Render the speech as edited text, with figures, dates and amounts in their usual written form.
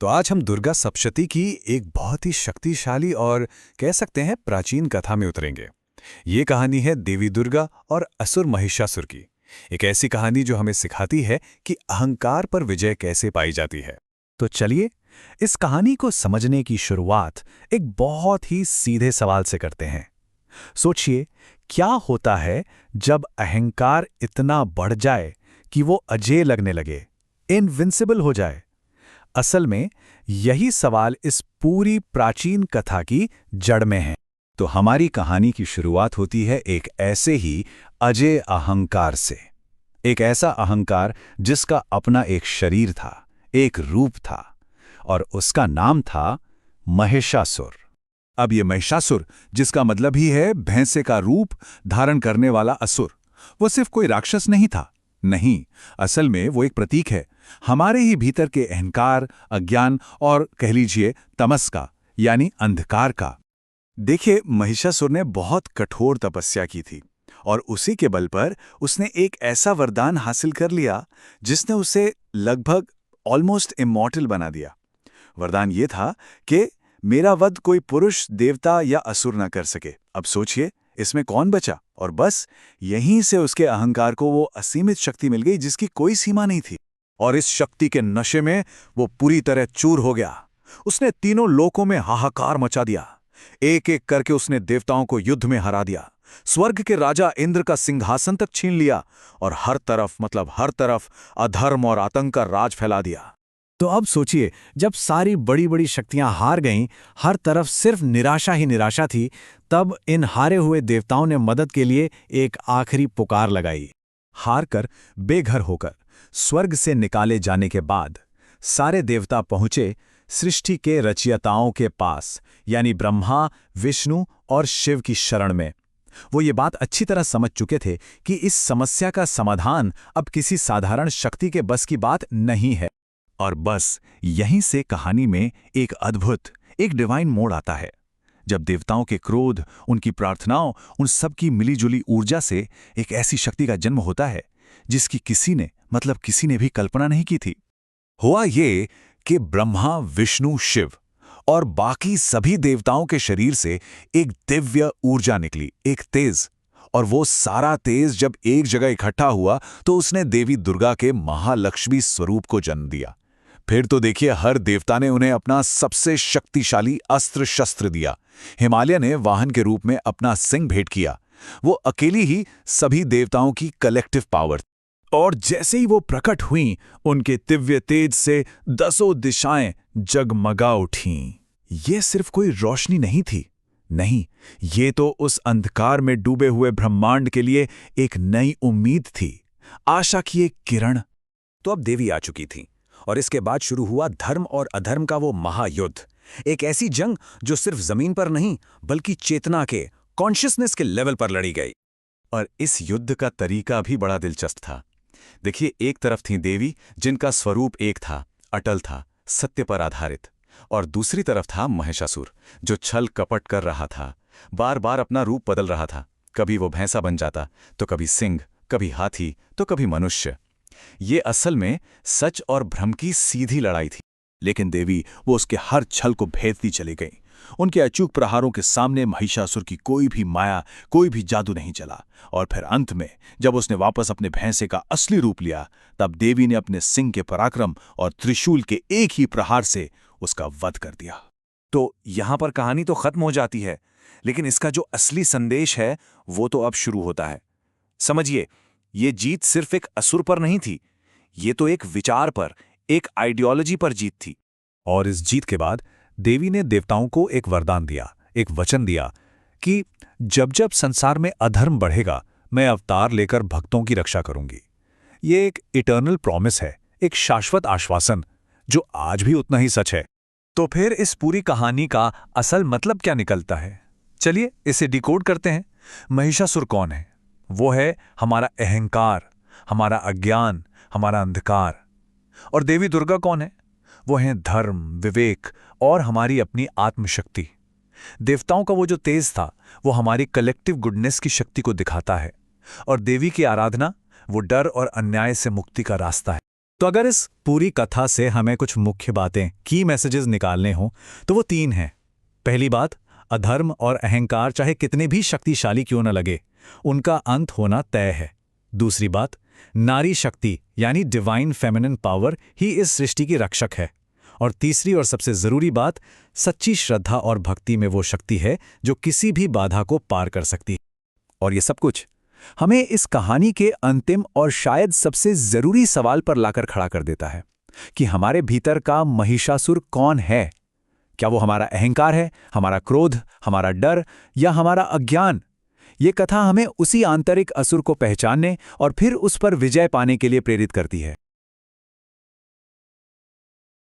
तो आज हम दुर्गा सप्तशती की एक बहुत ही शक्तिशाली और कह सकते हैं प्राचीन कथा में उतरेंगे। ये कहानी है देवी दुर्गा और असुर महिषासुर की। एक ऐसी कहानी जो हमें सिखाती है कि अहंकार पर विजय कैसे पाई जाती है। तो चलिए इस कहानी को समझने की शुरुआत एक बहुत ही सीधे सवाल से करते हैं। सोचिए, क्या होता है जब अहंकार इतना बढ़ जाए कि वो अजेय लगने लगे, इनविंसिबल हो जाए। असल में यही सवाल इस पूरी प्राचीन कथा की जड़ में है। तो हमारी कहानी की शुरुआत होती है एक ऐसे ही अजेय अहंकार से। एक ऐसा अहंकार जिसका अपना एक शरीर था, एक रूप था, और उसका नाम था महिषासुर। अब ये महिषासुर, जिसका मतलब ही है भैंसे का रूप धारण करने वाला असुर, वो सिर्फ कोई राक्षस नहीं था। नहीं, असल में वो एक प्रतीक है हमारे ही भीतर के अहंकार, अज्ञान और कह लीजिए तमस का, यानी अंधकार का। देखिए, महिषासुर ने बहुत कठोर तपस्या की थी और उसी के बल पर उसने एक ऐसा वरदान हासिल कर लिया जिसने उसे लगभग ऑलमोस्ट इमॉर्टल बना दिया। वरदान ये था कि मेरा वध कोई पुरुष, देवता या असुर न कर सके। अब सोचिए, इसमें कौन बचा? और बस यहीं से उसके अहंकार को वो असीमित शक्ति मिल गई जिसकी कोई सीमा नहीं थी। और इस शक्ति के नशे में वो पूरी तरह चूर हो गया। उसने तीनों लोकों में हाहाकार मचा दिया। एक एक करके उसने देवताओं को युद्ध में हरा दिया, स्वर्ग के राजा इंद्र का सिंहासन तक छीन लिया और हर तरफ अधर्म और आतंक का राज फैला दिया। तो अब सोचिए, जब सारी बड़ी बड़ी शक्तियां हार गईं, हर तरफ सिर्फ निराशा ही निराशा थी, तब इन हारे हुए देवताओं ने मदद के लिए एक आखिरी पुकार लगाई। हार कर, बेघर होकर स्वर्ग से निकाले जाने के बाद सारे देवता पहुंचे सृष्टि के रचयिताओं के पास, यानी ब्रह्मा, विष्णु और शिव की शरण में। वो ये बात अच्छी तरह समझ चुके थे कि इस समस्या का समाधान अब किसी साधारण शक्ति के बस की बात नहीं है। और बस यहीं से कहानी में एक अद्भुत, एक डिवाइन मोड़ आता है, जब देवताओं के क्रोध, उनकी प्रार्थनाओं, उन सब की मिलीजुली ऊर्जा से एक ऐसी शक्ति का जन्म होता है जिसकी किसी ने भी कल्पना नहीं की थी। हुआ ये कि ब्रह्मा, विष्णु, शिव और बाकी सभी देवताओं के शरीर से एक दिव्य ऊर्जा निकली, एक तेज। और वो सारा तेज जब एक जगह इकट्ठा हुआ तो उसने देवी दुर्गा के महालक्ष्मी स्वरूप को जन्म दिया। फिर तो देखिए, हर देवता ने उन्हें अपना सबसे शक्तिशाली अस्त्र शस्त्र दिया। हिमालय ने वाहन के रूप में अपना सिंह भेंट किया। वो अकेली ही सभी देवताओं की कलेक्टिव पावर। और जैसे ही वो प्रकट हुईं, उनके दिव्य तेज से दसों दिशाएं जगमगा उठीं। ये सिर्फ कोई रोशनी नहीं थी, नहीं, ये तो उस अंधकार में डूबे हुए ब्रह्मांड के लिए एक नई उम्मीद थी, आशा की एक किरण। तो अब देवी आ चुकी थी और इसके बाद शुरू हुआ धर्म और अधर्म का वो महायुद्ध। एक ऐसी जंग जो सिर्फ जमीन पर नहीं बल्कि चेतना के, कॉन्शियसनेस के लेवल पर लड़ी गई। और इस युद्ध का तरीका भी बड़ा दिलचस्प था। देखिए, एक तरफ थी देवी जिनका स्वरूप एक था, अटल था, सत्य पर आधारित, और दूसरी तरफ था महिषासुर जो छल कपट कर रहा था, बार बार अपना रूप बदल रहा था। कभी वो भैंसा बन जाता, तो कभी सिंह, कभी हाथी, तो कभी मनुष्य। ये असल में सच और भ्रम की सीधी लड़ाई थी। लेकिन देवी वो उसके हर छल को भेदती चली गई। उनके अचूक प्रहारों के सामने महिषासुर की कोई भी माया, कोई भी जादू नहीं चला। और फिर अंत में जब उसने वापस अपने भैंसे का असली रूप लिया, तब देवी ने अपने सिंह के पराक्रम और त्रिशूल के एक ही प्रहार से उसका वध कर दिया। तो यहां पर कहानी तो खत्म हो जाती है, लेकिन इसका जो असली संदेश है वो तो अब शुरू होता है। समझिए, ये जीत सिर्फ एक असुर पर नहीं थी, ये तो एक विचार पर, एक आइडियोलॉजी पर जीत थी। और इस जीत के बाद देवी ने देवताओं को एक वरदान दिया, एक वचन दिया कि जब जब संसार में अधर्म बढ़ेगा, मैं अवतार लेकर भक्तों की रक्षा करूंगी। ये एक इटर्नल प्रॉमिस है, एक शाश्वत आश्वासन जो आज भी उतना ही सच है। तो फिर इस पूरी कहानी का असल मतलब क्या निकलता है? चलिए इसे डिकोड करते हैं। महिषासुर कौन है? वो है हमारा अहंकार, हमारा अज्ञान, हमारा अंधकार। और देवी दुर्गा कौन है? वो हैं धर्म, विवेक और हमारी अपनी आत्मशक्ति। देवताओं का वो जो तेज था, वो हमारी कलेक्टिव गुडनेस की शक्ति को दिखाता है। और देवी की आराधना वो डर और अन्याय से मुक्ति का रास्ता है। तो अगर इस पूरी कथा से हमें कुछ मुख्य बातें, की मैसेजेस निकालने हों, तो वो 3 हैं। पहली बात, अधर्म और अहंकार चाहे कितने भी शक्तिशाली क्यों न लगे, उनका अंत होना तय है। दूसरी बात, नारी शक्ति यानी डिवाइन फेमिनिन पावर ही इस सृष्टि की रक्षक है। और तीसरी और सबसे जरूरी बात, सच्ची श्रद्धा और भक्ति में वो शक्ति है जो किसी भी बाधा को पार कर सकती है। और ये सब कुछ हमें इस कहानी के अंतिम और शायद सबसे जरूरी सवाल पर लाकर खड़ा कर देता है कि हमारे भीतर का महिषासुर कौन है। क्या वो हमारा अहंकार है, हमारा क्रोध, हमारा डर या हमारा अज्ञान? ये कथा हमें उसी आंतरिक असुर को पहचानने और फिर उस पर विजय पाने के लिए प्रेरित करती है।